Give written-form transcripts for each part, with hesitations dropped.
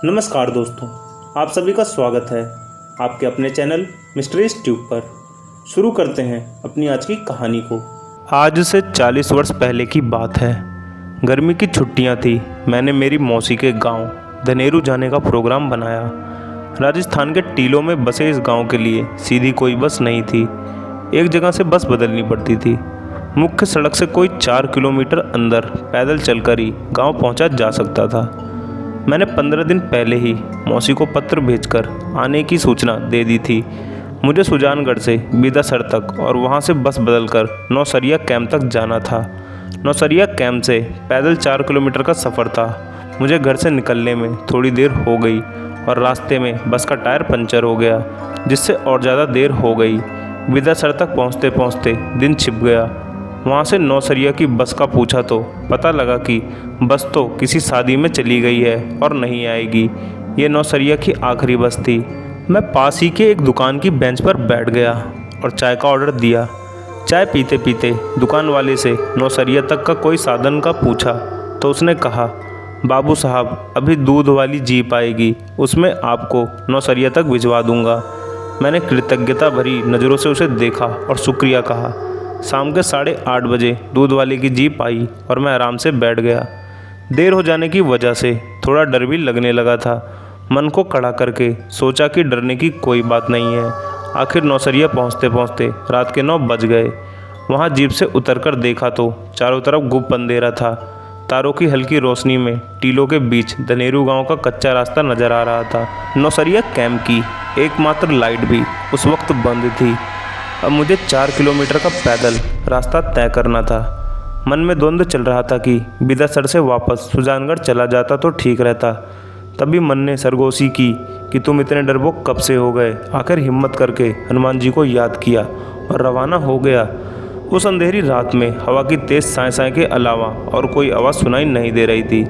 नमस्कार दोस्तों, आप सभी का स्वागत है आपके अपने चैनल मिस्ट्रीज ट्यूब पर। शुरू करते हैं अपनी आज की कहानी को। आज से 40 वर्ष पहले की बात है। गर्मी की छुट्टियां थी। मैंने मेरी मौसी के गांव धनेरू जाने का प्रोग्राम बनाया। राजस्थान के टीलों में बसे इस गांव के लिए सीधी कोई बस नहीं थी। एक जगह से बस बदलनी पड़ती थी। मुख्य सड़क से कोई 4 किलोमीटर अंदर पैदल चलकर ही गांव पहुंचा जा सकता था। मैंने 15 दिन पहले ही मौसी को पत्र भेजकर आने की सूचना दे दी थी। मुझे सुजानगढ़ से बीदासर तक और वहां से बस बदलकर नौसरिया कैंप तक जाना था। नौसरिया कैंप से पैदल 4 किलोमीटर का सफ़र था। मुझे घर से निकलने में थोड़ी देर हो गई और रास्ते में बस का टायर पंचर हो गया, जिससे और ज़्यादा देर हो गई। बीदासर तक पहुँचते पहुँचते दिन छिप गया। वहाँ से नौसरिया की बस का पूछा तो पता लगा कि बस तो किसी शादी में चली गई है और नहीं आएगी। ये नौसरिया की आखिरी बस थी। मैं पास ही के एक दुकान की बेंच पर बैठ गया और चाय का ऑर्डर दिया। चाय पीते पीते दुकान वाले से नौसरिया तक का कोई साधन का पूछा तो उसने कहा, बाबू साहब अभी दूध वाली जीप आएगी, उसमें आपको नौसरिया तक भिजवा दूंगा। मैंने कृतज्ञता भरी नज़रों से उसे देखा और शुक्रिया कहा। शाम के 8:30 बजे दूध वाले की जीप आई और मैं आराम से बैठ गया। देर हो जाने की वजह से थोड़ा डर भी लगने लगा था। मन को कड़ा करके सोचा कि डरने की कोई बात नहीं है। आखिर नौसरिया पहुंचते पहुंचते रात के 9 बज गए। वहां जीप से उतरकर देखा तो चारों तरफ गुप्त अंधेरा था। तारों की हल्की रोशनी में टीलों के बीच धनेरू गांव का कच्चा रास्ता नजर आ रहा था। नौसरिया कैंप की एकमात्र लाइट भी उस वक्त बंद थी। अब मुझे 4 किलोमीटर का पैदल रास्ता तय करना था। मन में द्वंद्व चल रहा था कि बीदासर से वापस सुजानगढ़ चला जाता तो ठीक रहता। तभी मन ने सरगोशी की कि तुम इतने डरपोक कब से हो गए। आखिर हिम्मत करके हनुमान जी को याद किया और रवाना हो गया। उस अंधेरी रात में हवा की तेज साए साए के अलावा और कोई आवाज़ सुनाई नहीं दे रही थी।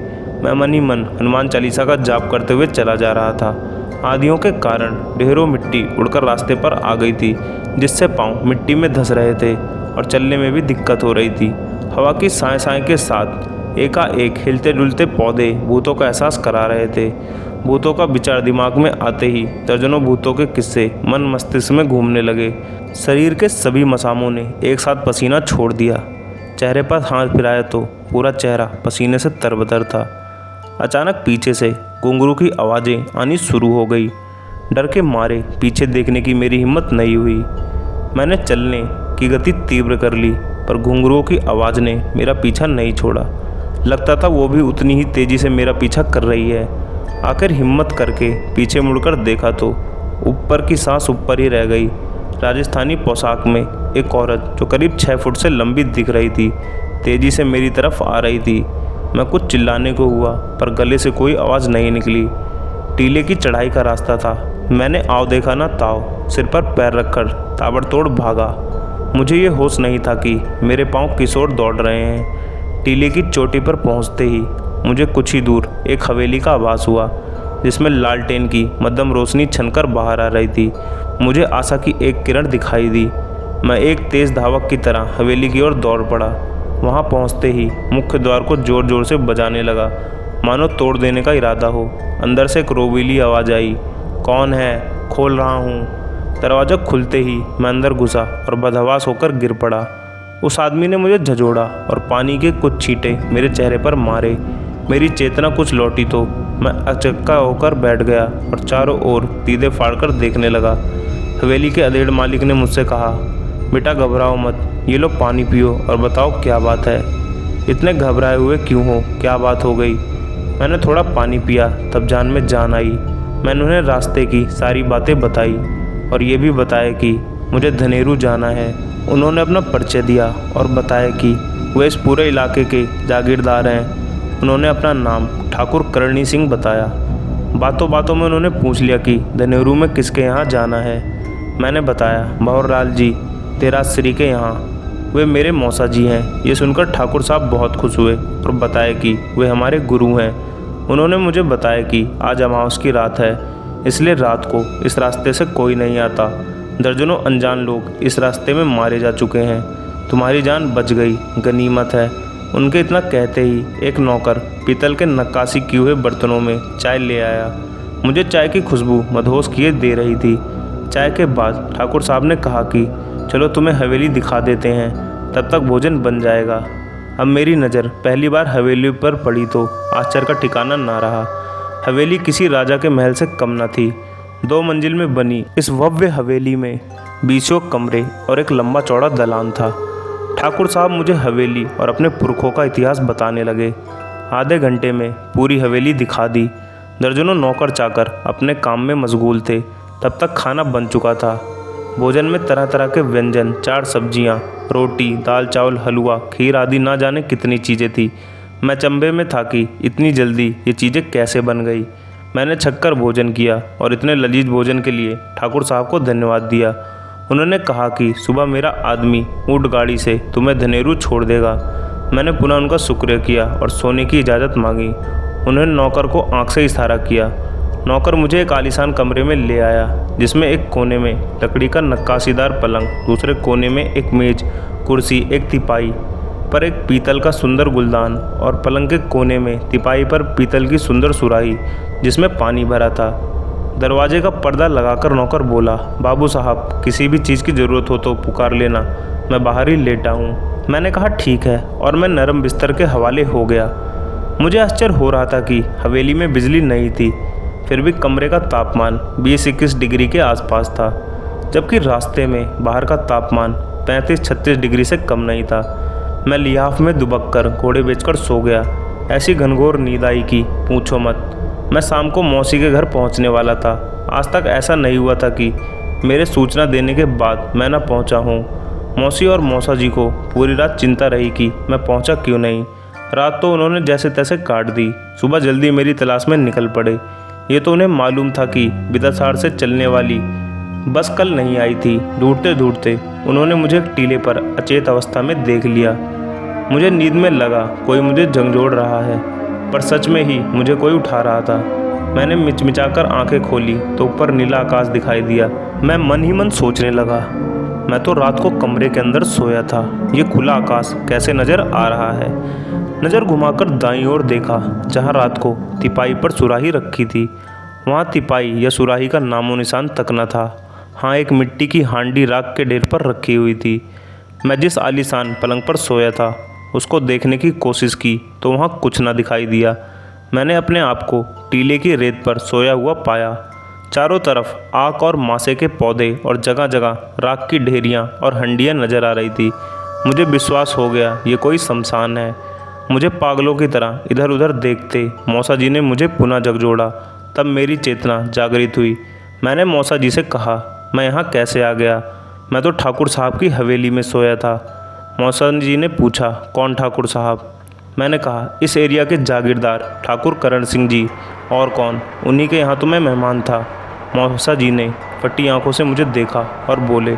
मैं मन ही मन हनुमान चालीसा का जाप करते हुए चला जा रहा था। आंधियों के कारण ढेरों मिट्टी उड़कर रास्ते पर आ गई थी, जिससे पांव मिट्टी में धंस रहे थे और चलने में भी दिक्कत हो रही थी। हवा की साए साए के साथ एकाएक हिलते डुलते पौधे भूतों का एहसास करा रहे थे। भूतों का विचार दिमाग में आते ही दर्जनों भूतों के किस्से मन मस्तिष्क में घूमने लगे। शरीर के सभी मसामों ने एक साथ पसीना छोड़ दिया। चेहरे पर हाथ फिराया तो पूरा चेहरा पसीने से तरबतर था। अचानक पीछे से घुंघरू की आवाज़ें आनी शुरू हो गई। डर के मारे पीछे देखने की मेरी हिम्मत नहीं हुई। मैंने चलने की गति तीव्र कर ली, पर घुंघरुओं की आवाज़ ने मेरा पीछा नहीं छोड़ा। लगता था वो भी उतनी ही तेज़ी से मेरा पीछा कर रही है। आखिर हिम्मत करके पीछे मुड़कर देखा तो ऊपर की सांस ऊपर ही रह गई। राजस्थानी पोशाक में एक औरत जो करीब 6 फुट से लंबी दिख रही थी, तेज़ी से मेरी तरफ आ रही थी। मैं कुछ चिल्लाने को हुआ, पर गले से कोई आवाज़ नहीं निकली। टीले की चढ़ाई का रास्ता था। मैंने आव देखा ना ताव, सिर पर पैर रखकर ताबड़तोड़ भागा। मुझे ये होश नहीं था कि मेरे पांव किस ओर दौड़ रहे हैं। टीले की चोटी पर पहुंचते ही मुझे कुछ ही दूर एक हवेली का आभास हुआ, जिसमें लालटेन की मध्यम रोशनी छनकर बाहर आ रही थी। मुझे आशा की एक किरण दिखाई दी। मैं एक तेज़ धावक की तरह हवेली की ओर दौड़ पड़ा। वहाँ पहुँचते ही मुख्य द्वार को ज़ोर ज़ोर से बजाने लगा, मानो तोड़ देने का इरादा हो। अंदर से एक रोवीली आवाज़ आई, कौन है? खोल रहा हूँ। दरवाज़ा खुलते ही मैं अंदर घुसा और बदहवास होकर गिर पड़ा। उस आदमी ने मुझे झंझोड़ा और पानी के कुछ छींटे मेरे चेहरे पर मारे। मेरी चेतना कुछ लौटी तो मैं अचक्का होकर बैठ गया और चारों ओर दीदे फाड़कर देखने लगा। हवेली के अधेड़ मालिक ने मुझसे कहा, बेटा घबराओ मत, ये लो पानी पियो और बताओ क्या बात है। इतने घबराए हुए क्यों हो? क्या बात हो गई? मैंने थोड़ा पानी पिया, तब जान में जान आई। मैंने उन्हें रास्ते की सारी बातें बताई और ये भी बताया कि मुझे धनेरू जाना है। उन्होंने अपना परिचय दिया और बताया कि वे इस पूरे इलाके के जागीरदार हैं। उन्होंने अपना नाम ठाकुर करणी सिंह बताया। बातों बातों में उन्होंने पूछ लिया कि धनेरू में किसके यहाँ जाना है। मैंने बताया, भंवरलाल जी तेराश्री के यहाँ। वे मेरे मौसा जी हैं। ये सुनकर ठाकुर साहब बहुत खुश हुए और बताया कि वे हमारे गुरु हैं। उन्होंने मुझे बताया कि आज अमावस की रात है, इसलिए रात को इस रास्ते से कोई नहीं आता। दर्जनों अनजान लोग इस रास्ते में मारे जा चुके हैं। तुम्हारी जान बच गई, गनीमत है। उनके इतना कहते ही एक नौकर पीतल के नक्काशी किए हुए बर्तनों में चाय ले आया। मुझे चाय की खुशबू मदहोश किए दे रही थी। चाय के बाद ठाकुर साहब ने कहा कि चलो तुम्हें हवेली दिखा देते हैं, तब तक भोजन बन जाएगा। अब मेरी नज़र पहली बार हवेली पर पड़ी तो आश्चर्य का ठिकाना ना रहा। हवेली किसी राजा के महल से कम न थी। 2 मंजिल में बनी इस भव्य हवेली में 20 कमरे और एक लंबा चौड़ा दलान था। ठाकुर साहब मुझे हवेली और अपने पुरखों का इतिहास बताने लगे। आधे घंटे में पूरी हवेली दिखा दी। दर्जनों नौकर चाकर अपने काम में मशगूल थे। तब तक खाना बन चुका था। भोजन में तरह तरह के व्यंजन, 4 सब्जियां, रोटी, दाल चावल, हलवा, खीर आदि ना जाने कितनी चीज़ें थी। मैं चंबे में था कि इतनी जल्दी ये चीज़ें कैसे बन गई। मैंने छक्कर भोजन किया और इतने लजीज भोजन के लिए ठाकुर साहब को धन्यवाद दिया। उन्होंने कहा कि सुबह मेरा आदमी ऊँट गाड़ी से तुम्हें धनेरू छोड़ देगा। मैंने पुनः उनका शुक्रिया किया और सोने की इजाज़त मांगी। उन्होंने नौकर को आंख से इशारा किया। नौकर मुझे एक आलीशान कमरे में ले आया, जिसमें एक कोने में लकड़ी का नक्काशीदार पलंग, दूसरे कोने में एक मेज, कुर्सी, एक तिपाई पर एक पीतल का सुंदर गुलदान और पलंग के कोने में तिपाई पर पीतल की सुंदर सुराही जिसमें पानी भरा था। दरवाजे का पर्दा लगाकर नौकर बोला, बाबू साहब किसी भी चीज़ की ज़रूरत हो तो पुकार लेना, मैं बाहर ही लेटा हूँ। मैंने कहा ठीक है और मैं नरम बिस्तर के हवाले हो गया। मुझे आश्चर्य हो रहा था कि हवेली में बिजली नहीं थी, फिर भी कमरे का तापमान 20-21 डिग्री के आसपास था, जबकि रास्ते में बाहर का तापमान 35-36 डिग्री से कम नहीं था। मैं लिहाफ में दुबक कर घोड़े बेचकर सो गया। ऐसी घनघोर नींद आई कि पूछो मत। मैं शाम को मौसी के घर पहुंचने वाला था। आज तक ऐसा नहीं हुआ था कि मेरे सूचना देने के बाद मैं न पहुंचा हूं। मौसी और मौसा जी को पूरी रात चिंता रही कि मैं पहुंचा क्यों नहीं। रात तो उन्होंने जैसे तैसे काट दी। सुबह जल्दी मेरी तलाश में निकल पड़े। ये तो उन्हें मालूम था कि बिदासार से चलने वाली बस कल नहीं आई थी। ढूंढते ढूंढते उन्होंने मुझे एक टीले पर अचेत अवस्था में देख लिया। मुझे नींद में लगा कोई मुझे झंझोड़ रहा है, पर सच में ही मुझे कोई उठा रहा था। मैंने मिचमिचाकर आंखें खोली तो ऊपर नीला आकाश दिखाई दिया। मैं मन ही मन सोचने लगा, मैं तो रात को कमरे के अंदर सोया था, ये खुला आकाश कैसे नज़र आ रहा है। नज़र घुमाकर दाईं ओर देखा, जहाँ रात को तिपाई पर सुराही रखी थी, वहाँ तिपाई या सुराही का नामो निशान तक न था। हाँ, एक मिट्टी की हांडी राख के ढेर पर रखी हुई थी। मैं जिस आलीशान पलंग पर सोया था उसको देखने की कोशिश की तो वहाँ कुछ न दिखाई दिया। मैंने अपने आप को टीले की रेत पर सोया हुआ पाया। चारों तरफ आक और मासे के पौधे और जगह जगह राख की ढेरियाँ और हंडियाँ नजर आ रही थी। मुझे विश्वास हो गया ये कोई शमशान है। मुझे पागलों की तरह इधर उधर देखते मौसा जी ने मुझे पुनः झकझोड़ा। तब मेरी चेतना जागृत हुई। मैंने मौसा जी से कहा, मैं यहाँ कैसे आ गया? मैं तो ठाकुर साहब की हवेली में सोया था। मौसा जी ने पूछा, कौन ठाकुर साहब? मैंने कहा, इस एरिया के जागीरदार ठाकुर करण सिंह जी। और कौन? उन्हीं के यहाँ तो मैं मेहमान था। मौसा जी ने फटी आंखों से मुझे देखा और बोले,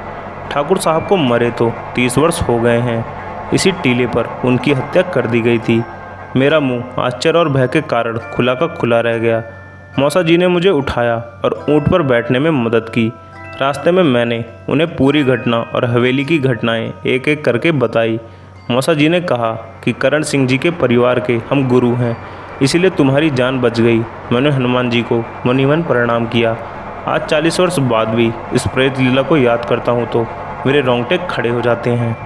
ठाकुर साहब को मरे तो 30 वर्ष हो गए हैं। इसी टीले पर उनकी हत्या कर दी गई थी। मेरा मुंह आश्चर्य और भय के कारण खुला का खुला रह गया। मौसा जी ने मुझे उठाया और ऊँट पर बैठने में मदद की। रास्ते में मैंने उन्हें पूरी घटना और हवेली की घटनाएं एक एक करके बताई। मौसा जी ने कहा कि करण सिंह जी के परिवार के हम गुरु हैं, इसीलिए तुम्हारी जान बच गई। मैंने हनुमान जी को मनीमन प्रणाम किया। आज 40 वर्ष बाद भी इस प्रेत लीला को याद करता हूँ तो मेरे रोंगटे खड़े हो जाते हैं।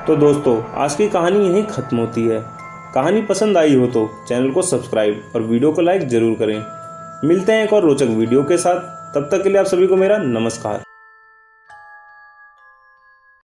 तो दोस्तों, आज की कहानी यहीं ख़त्म होती है। कहानी पसंद आई हो तो चैनल को सब्सक्राइब और वीडियो को लाइक ज़रूर करें। मिलते हैं एक और रोचक वीडियो के साथ। तब तक के लिए आप सभी को मेरा नमस्कार।